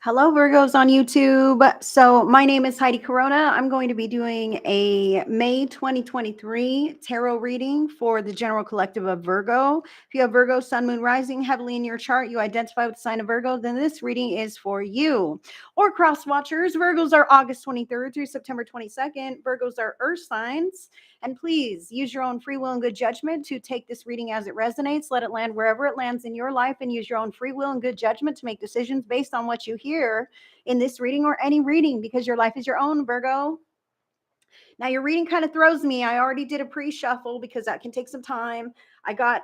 Hello, Virgos on YouTube. So, my name is Heidi Corona. I'm going to be doing a May 2023 tarot reading for the general collective of Virgo. If you have Virgo, Sun, Moon, Rising heavily in your chart, you identify with the sign of Virgo, then this reading is for you. Or cross watchers, Virgos are August 23rd through September 22nd. Virgos are earth signs. And please use your own free will and good judgment to take this reading as it resonates. Let it land wherever it lands in your life and use your own free will and good judgment to make decisions based on what you hear in this reading or any reading, because your life is your own, Virgo. Now, your reading kind of throws me. I already did a pre-shuffle because that can take some time. I got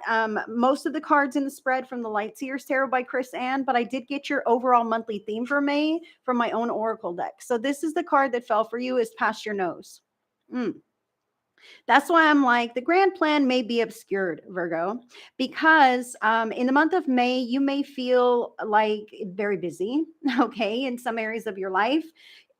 most of the cards in the spread from the Light Seers Tarot by Chris Ann, but I did get your overall monthly theme for May from my own Oracle deck. So this is the card that fell for you, is Past Your Nose. That's why I'm like, the grand plan may be obscured, Virgo, because in the month of May, you may feel like very busy, okay, in some areas of your life.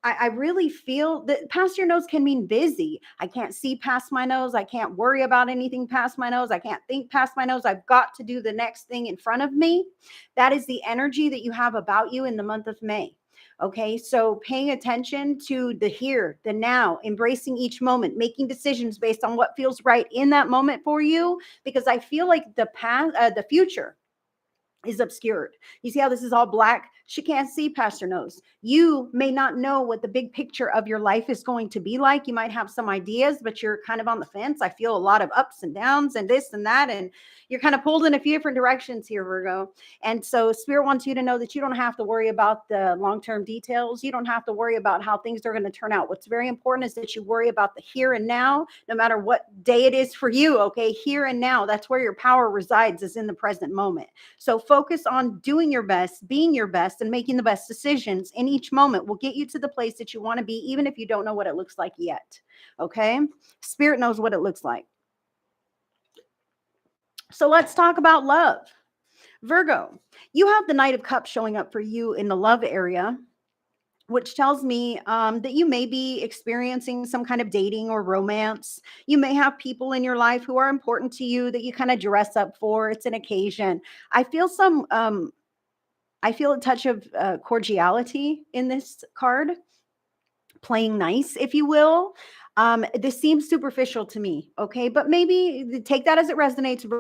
I really feel that past your nose can mean busy. I can't see past my nose. I can't worry about anything past my nose. I can't think past my nose. I've got to do the next thing in front of me. That is the energy that you have about you in the month of May. Okay, so paying attention to the here, the now, embracing each moment, making decisions based on what feels right in that moment for you, because I feel like the past, the future is obscured. You see how this is all black? She can't see past her nose. You may not know what the big picture of your life is going to be like. You might have some ideas, but you're kind of on the fence. I feel a lot of ups and downs and this and that, and you're kind of pulled in a few different directions here, Virgo. And so Spirit wants you to know that you don't have to worry about the long-term details. You don't have to worry about how things are going to turn out. What's very important is that you worry about the here and now, no matter what day it is for you, okay? Here and now, that's where your power resides, is in the present moment. So focus on doing your best, being your best, and making the best decisions in each moment will get you to the place that you want to be, even if you don't know what it looks like yet. Okay? Spirit knows what it looks like. So let's talk about love. Virgo, you have the Knight of Cups showing up for you in the love area, which tells me that you may be experiencing some kind of dating or romance. You may have people in your life who are important to you that you kind of dress up for. It's an occasion. I feel a touch of cordiality in this card, playing nice, if you will. This seems superficial to me, okay? But maybe take that as it resonates.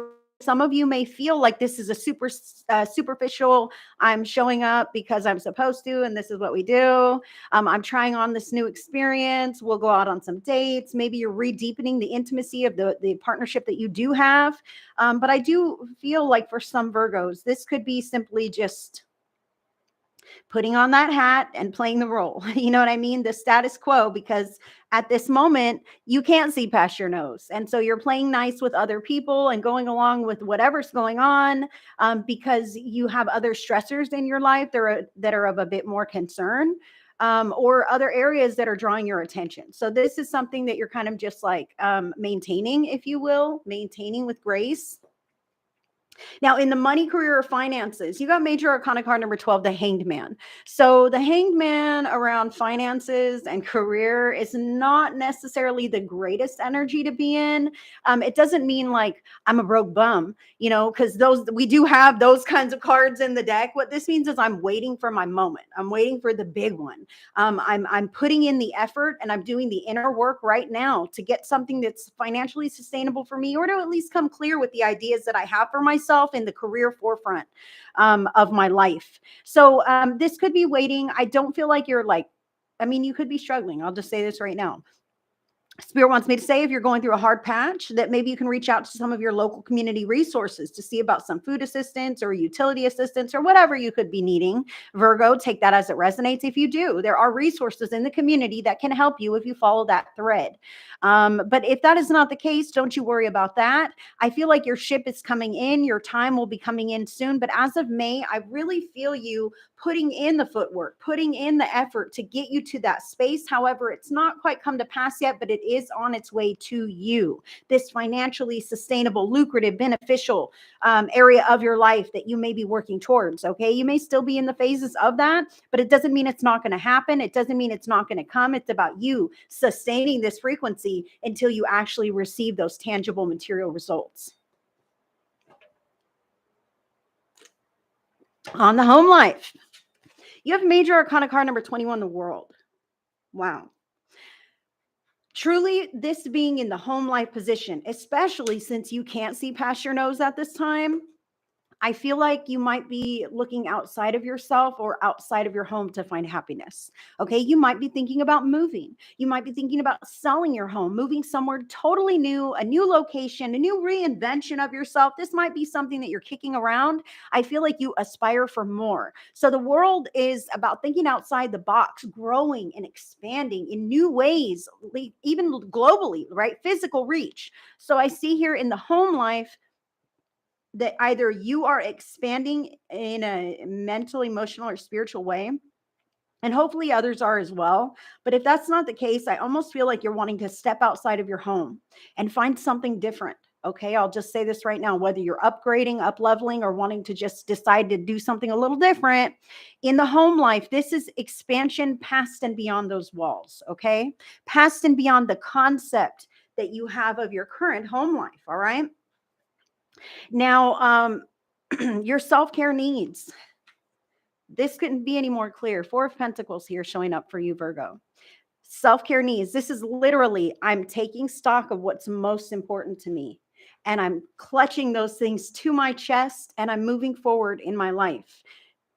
Some of you may feel like this is a superficial, I'm showing up because I'm supposed to, and this is what we do. I'm trying on this new experience. We'll go out on some dates. Maybe you're re-deepening the intimacy of the partnership that you do have. But I do feel like for some Virgos, this could be simply just putting on that hat and playing the role. You know what I mean? The status quo, because at this moment, you can't see past your nose. And so you're playing nice with other people and going along with whatever's going on because you have other stressors in your life that are of a bit more concern. Or other areas that are drawing your attention. So this is something that you're kind of just like maintaining, if you will, maintaining with grace. Now, in the money, career, or finances, you got major arcana card number 12, the Hanged Man. So the Hanged Man around finances and career is not necessarily the greatest energy to be in. It doesn't mean like I'm a broke bum, you know, because we do have those kinds of cards in the deck. What this means is I'm waiting for my moment. I'm waiting for the big one. I'm putting in the effort and I'm doing the inner work right now to get something that's financially sustainable for me, or to at least come clear with the ideas that I have for myself in the career forefront of my life. So this could be waiting. I don't feel like you're like, I mean, you could be struggling. I'll just say this right now. Spirit wants me to say, if you're going through a hard patch, that maybe you can reach out to some of your local community resources to see about some food assistance or utility assistance or whatever you could be needing. Virgo, take that as it resonates. If you do, there are resources in the community that can help you if you follow that thread. But if that is not the case, don't you worry about that. I feel like your ship is coming in. Your time will be coming in soon. But as of May, I really feel you putting in the footwork, putting in the effort to get you to that space. However, it's not quite come to pass yet, but it is on its way to you. This financially sustainable, lucrative, beneficial area of your life that you may be working towards. Okay. You may still be in the phases of that, but it doesn't mean it's not going to happen. It doesn't mean it's not going to come. It's about you sustaining this frequency until you actually receive those tangible material results. On the home life, You have major arcana card number 21, the world. Wow. Truly, this being in the home life position, especially since you can't see past your nose at this time, I feel like you might be looking outside of yourself or outside of your home to find happiness. Okay. You might be thinking about moving. You might be thinking about selling your home, moving somewhere totally new, a new location, a new reinvention of yourself. This might be something that you're kicking around. I feel like you aspire for more. So the world is about thinking outside the box, growing and expanding in new ways, even globally, right? Physical reach. So I see here in the home life, that either you are expanding in a mental, emotional, or spiritual way, and hopefully others are as well. But if that's not the case, I almost feel like you're wanting to step outside of your home and find something different. Okay, I'll just say this right now, whether you're upgrading, up leveling, or wanting to just decide to do something a little different in the home life, this is expansion past and beyond those walls. Okay, past and beyond the concept that you have of your current home life. All right. Now, your self-care needs. This couldn't be any more clear. Four of Pentacles here showing up for you, Virgo. Self-care needs. This is literally, I'm taking stock of what's most important to me. And I'm clutching those things to my chest and I'm moving forward in my life.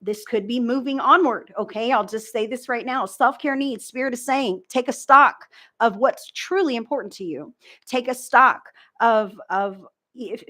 This could be moving onward. Okay. I'll just say this right now. Self-care needs. Spirit is saying, take a stock of what's truly important to you. Take a stock of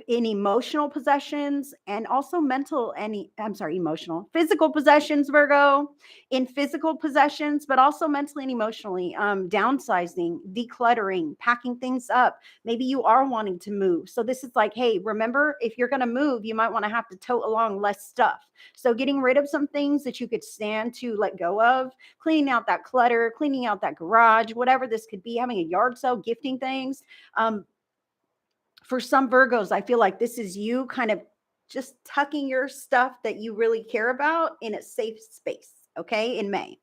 in emotional possessions and also emotional, physical possessions, Virgo, in physical possessions, but also mentally and emotionally, downsizing, decluttering, packing things up. Maybe you are wanting to move. So this is like, hey, remember, if you're going to move, you might want to have to tote along less stuff. So getting rid of some things that you could stand to let go of, cleaning out that clutter, cleaning out that garage, whatever this could be, having a yard sale, gifting things. For some Virgos, I feel like this is you kind of just tucking your stuff that you really care about in a safe space. Okay. In May,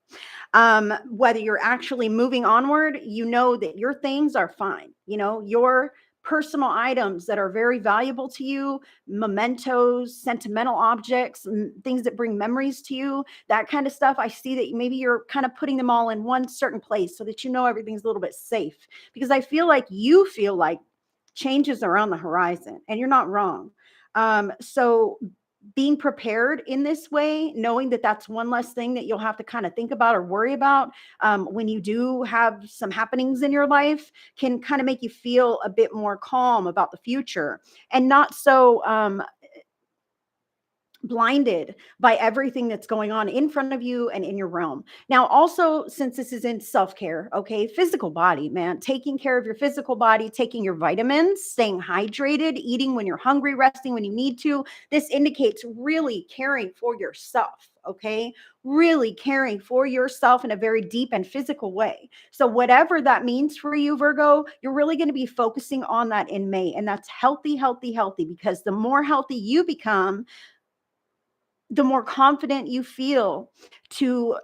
whether you're actually moving onward, you know that your things are fine. You know, your personal items that are very valuable to you, mementos, sentimental objects, things that bring memories to you, that kind of stuff. I see that maybe you're kind of putting them all in one certain place so that you know everything's a little bit safe, because I feel like you feel like changes are on the horizon and you're not wrong. So being prepared in this way, knowing that that's one less thing that you'll have to kind of think about or worry about when you do have some happenings in your life, can kind of make you feel a bit more calm about the future and not so blinded by everything that's going on in front of you and in your realm. Now, also, since this is in self-care, okay, physical body, man, taking care of your physical body, taking your vitamins, staying hydrated, eating when you're hungry, resting when you need to. This indicates really caring for yourself, okay? Really caring for yourself in a very deep and physical way. So whatever that means for you, Virgo, you're really going to be focusing on that in May. And that's healthy, healthy, healthy, because the more healthy you become, the more confident you feel to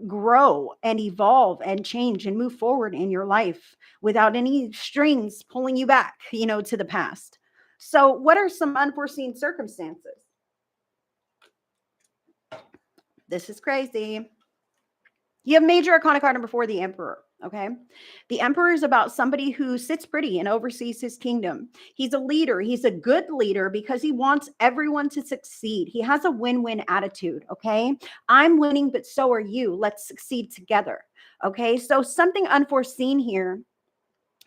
grow and evolve and change and move forward in your life without any strings pulling you back, to the past. So, what are some unforeseen circumstances? This is crazy. You have major arcana card number 4, the Emperor. Okay. The Emperor is about somebody who sits pretty and oversees his kingdom. He's a leader. He's a good leader because he wants everyone to succeed. He has a win-win attitude. Okay. I'm winning, but so are you. Let's succeed together. Okay. So something unforeseen here.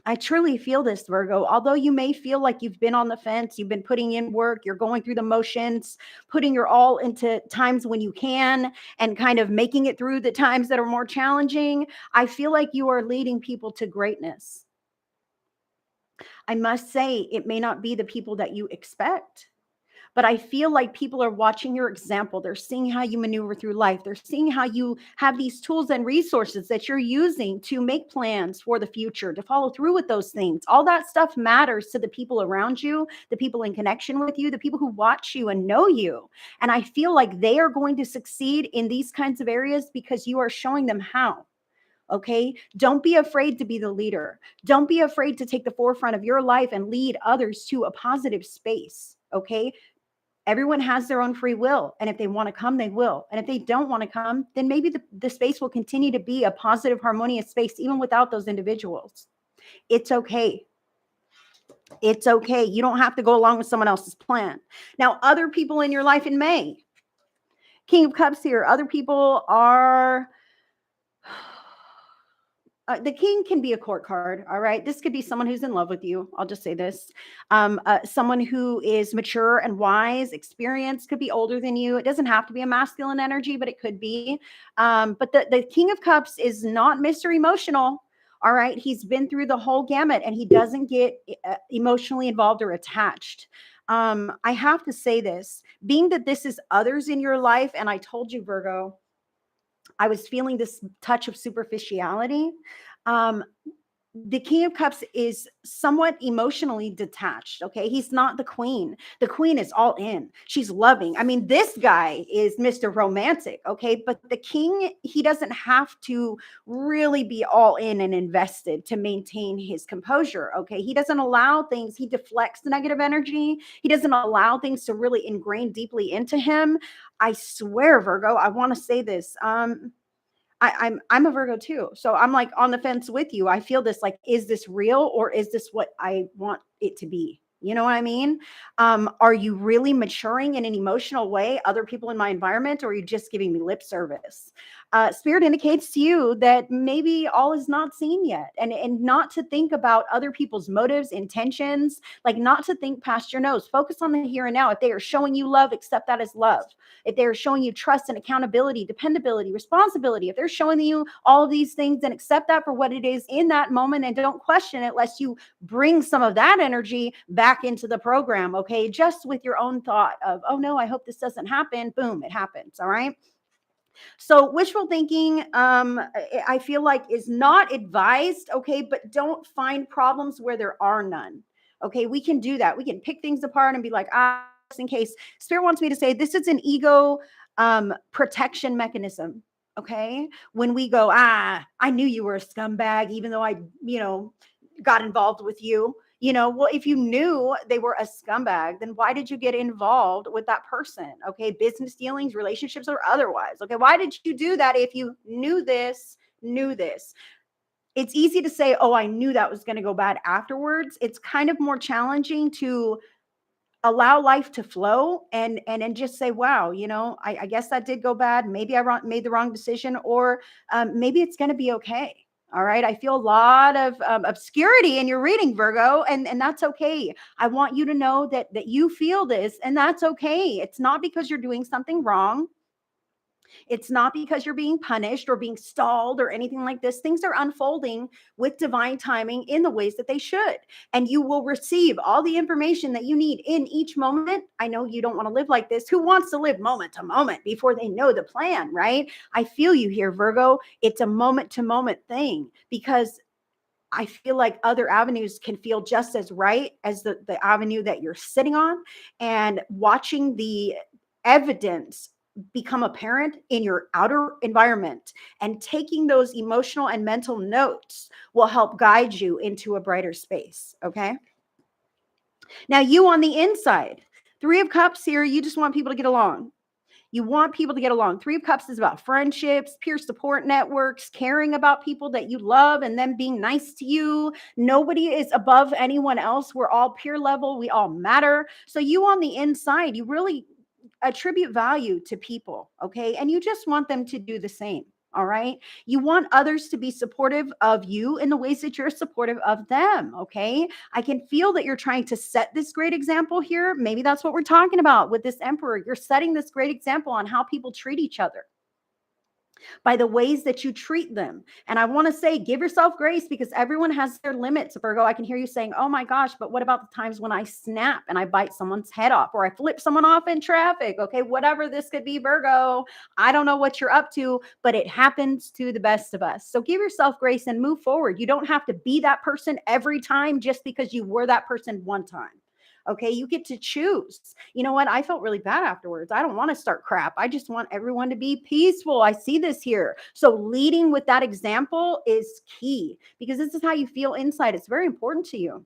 I truly feel this, Virgo. Although you may feel like you've been on the fence, you've been putting in work, you're going through the motions, putting your all into times when you can, and kind of making it through the times that are more challenging. I feel like you are leading people to greatness. I must say, it may not be the people that you expect, but I feel like people are watching your example. They're seeing how you maneuver through life. They're seeing how you have these tools and resources that you're using to make plans for the future, to follow through with those things. All that stuff matters to the people around you, the people in connection with you, the people who watch you and know you. And I feel like they are going to succeed in these kinds of areas because you are showing them how. Okay. Don't be afraid to be the leader. Don't be afraid to take the forefront of your life and lead others to a positive space. Okay. Everyone has their own free will. And if they want to come, they will. And if they don't want to come, then maybe the space will continue to be a positive, harmonious space, even without those individuals. It's okay. It's okay. You don't have to go along with someone else's plan. Now, other people in your life in May, King of Cups here, other people are the king can be a court card. All right. This could be someone who's in love with you. I'll just say this. Someone who is mature and wise, experienced, could be older than you. It doesn't have to be a masculine energy, but it could be. But the King of Cups is not Mr. Emotional. All right. He's been through the whole gamut and he doesn't get emotionally involved or attached. I have to say this, being that this is others in your life. And I told you, Virgo, I was feeling this touch of superficiality. Um, the King of Cups is somewhat emotionally detached. Okay. He's not the queen. The queen is all in. She's loving. I mean, this guy is Mr. Romantic. Okay. But the king, he doesn't have to really be all in and invested to maintain his composure. Okay. He doesn't allow things, he deflects the negative energy. He doesn't allow things to really ingrain deeply into him. I swear, Virgo, I want to say this. I'm a Virgo too. So I'm like on the fence with you. I feel this like, is this real or is this what I want it to be? You know what I mean? Are you really maturing in an emotional way, other people in my environment, or are you just giving me lip service? Spirit indicates to you that maybe all is not seen yet, and not to think about other people's motives, intentions, like not to think past your nose. Focus on the here and now. If they are showing you love, accept that as love. If they're showing you trust and accountability, dependability, responsibility, if they're showing you all of these things, then accept that for what it is in that moment and don't question it, lest you bring some of that energy back into the program. Okay. Just with your own thought of, oh no, I hope this doesn't happen. Boom, it happens. All right. So wishful thinking, I feel like is not advised. Okay. But don't find problems where there are none. Okay. We can do that. We can pick things apart and be like, just in case. Spirit wants me to say this is an ego protection mechanism. Okay. When we go, I knew you were a scumbag, even though I, got involved with you. Well, if you knew they were a scumbag, then why did you get involved with that person? Okay. Business dealings, relationships, or otherwise. Okay. Why did you do that if you knew this? It's easy to say, oh, I knew that was going to go bad afterwards. It's kind of more challenging to allow life to flow and just say, wow, I guess that did go bad. Maybe I made the wrong decision, or maybe it's going to be okay. All right. I feel a lot of obscurity in your reading, Virgo, and that's okay. I want you to know that you feel this, and that's okay. It's not because you're doing something wrong. It's not because you're being punished or being stalled or anything like this. Things are unfolding with divine timing in the ways that they should. And you will receive all the information that you need in each moment. I know you don't want to live like this. Who wants to live moment to moment before they know the plan, right? I feel you here, Virgo. It's a moment to moment thing, because I feel like other avenues can feel just as right as the avenue that you're sitting on, and watching the evidence become apparent in your outer environment and taking those emotional and mental notes will help guide you into a brighter space. Okay. Now, you on the inside, Three of Cups here, you just want people to get along. You want people to get along. Three of Cups is about friendships, peer support networks, caring about people that you love and them being nice to you. Nobody is above anyone else. We're all peer level. We all matter. So you on the inside, you really attribute value to people. Okay. And you just want them to do the same. All right. You want others to be supportive of you in the ways that you're supportive of them. Okay. I can feel that you're trying to set this great example here. Maybe that's what we're talking about with this emperor. You're setting this great example on how people treat each other by the ways that you treat them. And I want to say, give yourself grace, because everyone has their limits, Virgo. I can hear you saying, oh my gosh, but what about the times when I snap and I bite someone's head off, or I flip someone off in traffic? Okay, whatever this could be, Virgo. I don't know what you're up to, but it happens to the best of us. So give yourself grace and move forward. You don't have to be that person every time just because you were that person one time. Okay, you get to choose. You know what? I felt really bad afterwards. I don't want to start crap. I just want everyone to be peaceful. I see this here. So leading with that example is key, because this is how you feel inside. It's very important to you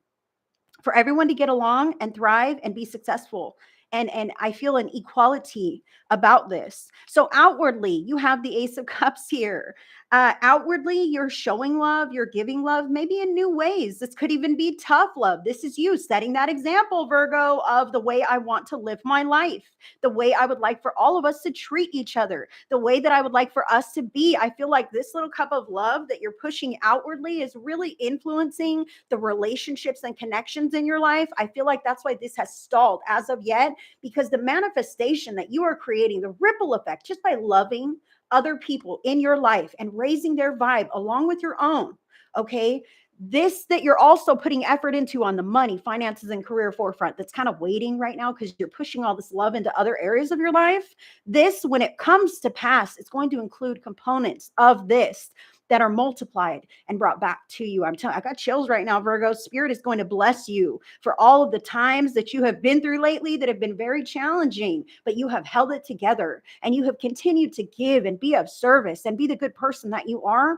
for everyone to get along and thrive and be successful And I feel an equality about this. So outwardly, you have the Ace of Cups here. Outwardly, you're showing love, you're giving love, maybe in new ways. This could even be tough love. This is you setting that example, Virgo, of the way I want to live my life, the way I would like for all of us to treat each other, the way that I would like for us to be. I feel like this little cup of love that you're pushing outwardly is really influencing the relationships and connections in your life. I feel like that's why this has stalled as of yet, because the manifestation that you are creating, the ripple effect, just by loving other people in your life and raising their vibe along with your own. Okay. This that you're also putting effort into on the money, finances, and career forefront, that's kind of waiting right now because you're pushing all this love into other areas of your life. This, when it comes to pass, it's going to include components of this that are multiplied and brought back to you. I'm telling, I got chills right now, Virgo. Spirit is going to bless you for all of the times that you have been through lately that have been very challenging, but you have held it together and you have continued to give and be of service and be the good person that you are,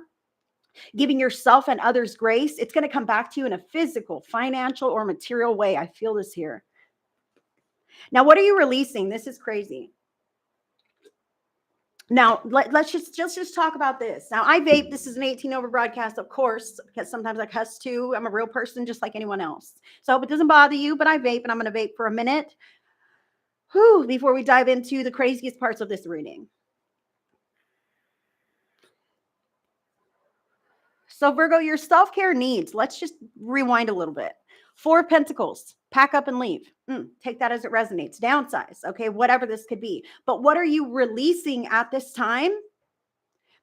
giving yourself and others grace. It's going to come back to you in a physical, financial, or material way. I feel this here. Now, what are you releasing? This is crazy. Now, let's just talk about this. Now, I vape. This is an 18 over broadcast, of course, because sometimes I cuss too. I'm a real person just like anyone else. So I hope it doesn't bother you, but I vape, and I'm going to vape for a minute before we dive into the craziest parts of this reading. So Virgo, your self-care needs, let's just rewind a little bit. 4 of Pentacles, pack up and leave. Take that as it resonates. Downsize, okay, whatever this could be. But what are you releasing at this time?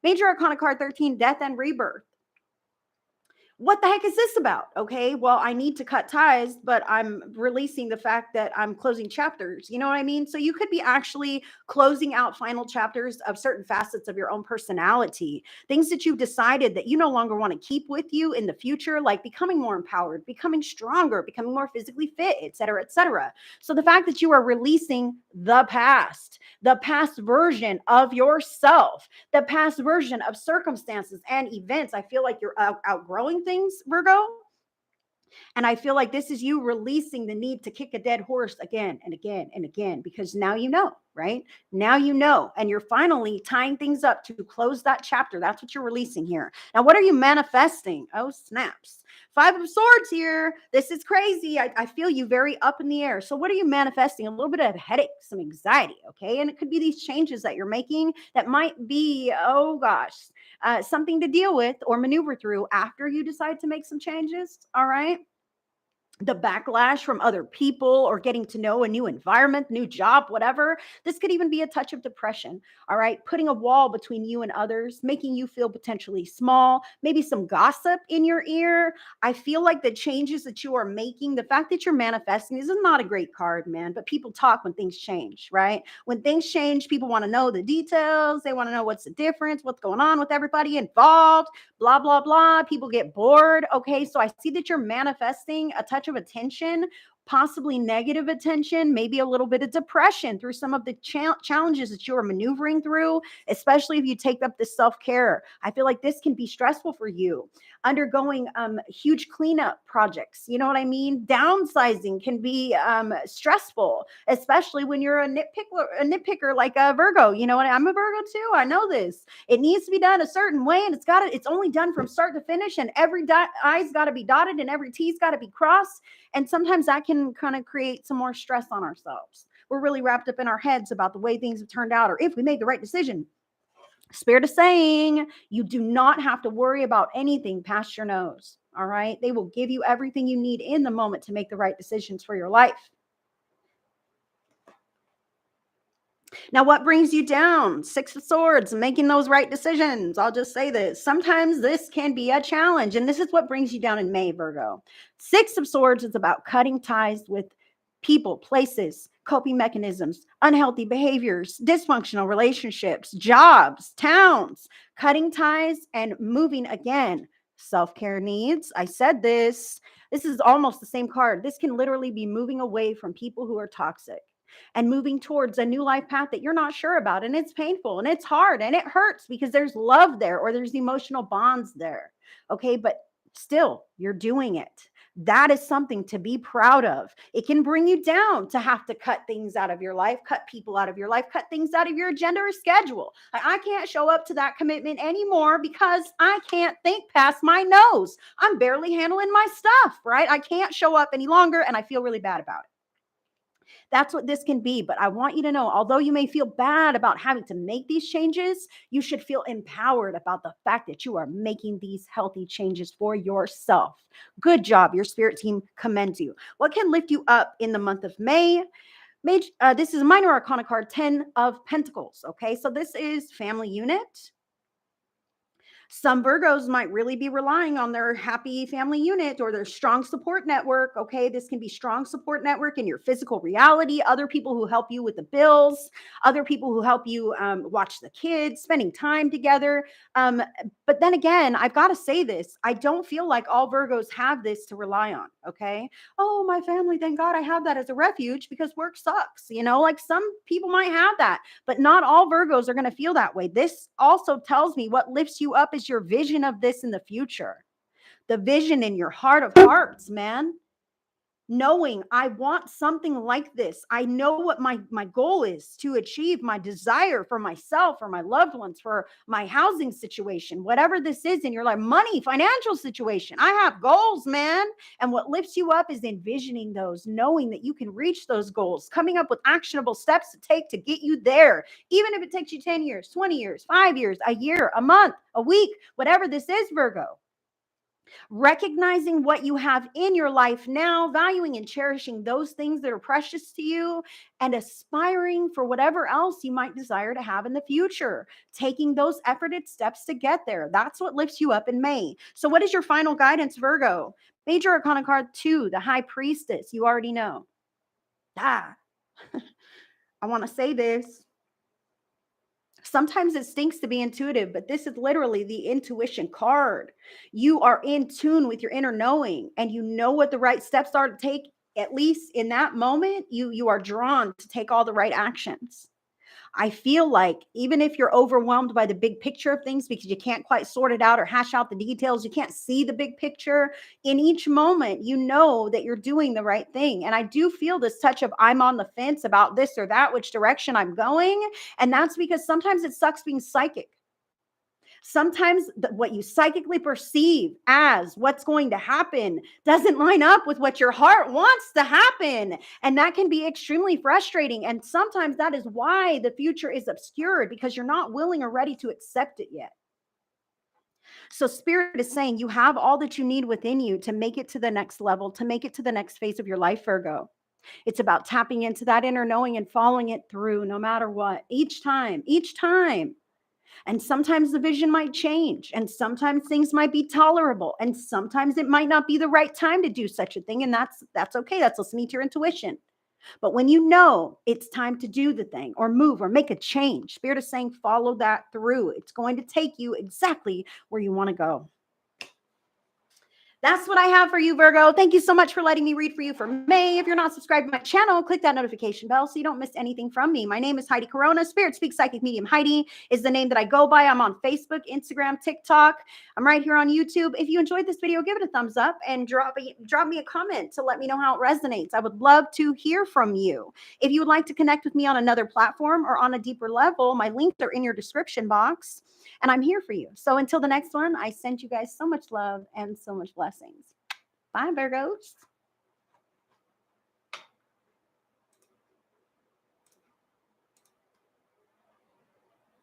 Major Arcana card 13, death and rebirth. What the heck is this about? Okay, well, I need to cut ties, but I'm releasing the fact that I'm closing chapters. You know what I mean? So you could be actually closing out final chapters of certain facets of your own personality, things that you've decided that you no longer want to keep with you in the future, like becoming more empowered, becoming stronger, becoming more physically fit, et cetera, et cetera. So the fact that you are releasing the past version of yourself, the past version of circumstances and events. I feel like you're outgrowing things, Virgo. And I feel like this is you releasing the need to kick a dead horse again and again and again, because now you know, right? Now you know, and you're finally tying things up to close that chapter. That's what you're releasing here. Now, what are you manifesting? Oh, snaps. 5 of Swords here. This is crazy. I feel you very up in the air. So what are you manifesting? A little bit of headache, some anxiety, okay? And it could be these changes that you're making that might be, oh gosh, something to deal with or maneuver through after you decide to make some changes, all right? The backlash from other people or getting to know a new environment, new job, whatever. This could even be a touch of depression. All right. Putting a wall between you and others, making you feel potentially small, maybe some gossip in your ear. I feel like the changes that you are making, the fact that you're manifesting, this is not a great card, man, but people talk when things change, right? When things change, people want to know the details. They want to know what's the difference, what's going on with everybody involved, blah, blah, blah. People get bored. Okay. So I see that you're manifesting a touch of attention, possibly negative attention, maybe a little bit of depression through some of the challenges that you are maneuvering through, especially if you take up this self-care. I feel like this can be stressful for you. Undergoing huge cleanup projects, you know what I mean? Downsizing can be stressful, especially when you're a nitpicker like a Virgo. You know what? I'm a Virgo too. I know this. It needs to be done a certain way, and it's only done from start to finish, and every I's got to be dotted and every T's got to be crossed. And sometimes that can kind of create some more stress on ourselves. We're really wrapped up in our heads about the way things have turned out or if we made the right decision. Spirit is saying you do not have to worry about anything past your nose. All right. They will give you everything you need in the moment to make the right decisions for your life. Now, what brings you down? 6 of Swords, making those right decisions. I'll just say this. Sometimes this can be a challenge, and this is what brings you down in May, Virgo. 6 of Swords is about cutting ties with people, places, coping mechanisms, unhealthy behaviors, dysfunctional relationships, jobs, towns, cutting ties and moving again. Self-care needs. I said this. This is almost the same card. This can literally be moving away from people who are toxic and moving towards a new life path that you're not sure about. And it's painful and it's hard and it hurts because there's love there or there's emotional bonds there. Okay. But still, you're doing it. That is something to be proud of. It can bring you down to have to cut things out of your life, cut people out of your life, cut things out of your agenda or schedule. Like, I can't show up to that commitment anymore because I can't think past my nose. I'm barely handling my stuff, right? I can't show up any longer and I feel really bad about it. That's what this can be. But I want you to know, although you may feel bad about having to make these changes, you should feel empowered about the fact that you are making these healthy changes for yourself. Good job. Your spirit team commends you. What can lift you up in the month of May? This is a minor arcana card, 10 of Pentacles. Okay, so this is family unit. Some Virgos might really be relying on their happy family unit or their strong support network. Okay, this can be strong support network in your physical reality, other people who help you with the bills, other people who help you watch the kids, spending time together. But then again, I've got to say this, I don't feel like all Virgos have this to rely on. Okay, oh, my family, thank God I have that as a refuge because work sucks. Like some people might have that, but not all Virgos are going to feel that way. This also tells me what lifts you up is your vision of this in the future. The vision in your heart of hearts, man. Knowing I want something like this. I know what my goal is to achieve, my desire for myself, for my loved ones, for my housing situation, whatever this is in your life, money, financial situation. I have goals, man. And what lifts you up is envisioning those, knowing that you can reach those goals, coming up with actionable steps to take to get you there. Even if it takes you 10 years, 20 years, 5 years, a year, a month, a week, whatever this is, Virgo. Recognizing what you have in your life now, valuing and cherishing those things that are precious to you, and aspiring for whatever else you might desire to have in the future. Taking those efforted steps to get there. That's what lifts you up in May. So what is your final guidance, Virgo? Major Arcana card 2, the High Priestess. You already know. I want to say this. Sometimes it stinks to be intuitive, but this is literally the intuition card. You are in tune with your inner knowing and you know what the right steps are to take. At least in that moment, you are drawn to take all the right actions. I feel like even if you're overwhelmed by the big picture of things because you can't quite sort it out or hash out the details, you can't see the big picture, in each moment, you know that you're doing the right thing. And I do feel this touch of I'm on the fence about this or that, which direction I'm going. And that's because sometimes it sucks being psychic. Sometimes what you psychically perceive as what's going to happen doesn't line up with what your heart wants to happen. And that can be extremely frustrating. And sometimes that is why the future is obscured, because you're not willing or ready to accept it yet. So Spirit is saying you have all that you need within you to make it to the next level, to make it to the next phase of your life, Virgo. It's about tapping into that inner knowing and following it through no matter what, each time. And sometimes the vision might change, and sometimes things might be tolerable, and sometimes it might not be the right time to do such a thing. And that's okay. That's listening to your intuition. But when you know it's time to do the thing or move or make a change, Spirit is saying follow that through. It's going to take you exactly where you want to go. That's what I have for you, Virgo. Thank you so much for letting me read for you for May. If you're not subscribed to my channel, click that notification bell so you don't miss anything from me. My name is Heidi Corona. Spirit Speaks Psychic Medium Heidi is the name that I go by. I'm on Facebook, Instagram, TikTok. I'm right here on YouTube. If you enjoyed this video, give it a thumbs up and drop me a comment to let me know how it resonates. I would love to hear from you. If you would like to connect with me on another platform or on a deeper level, my links are in your description box. And I'm here for you. So until the next one, I send you guys so much love and so much blessings. Bye, Virgos.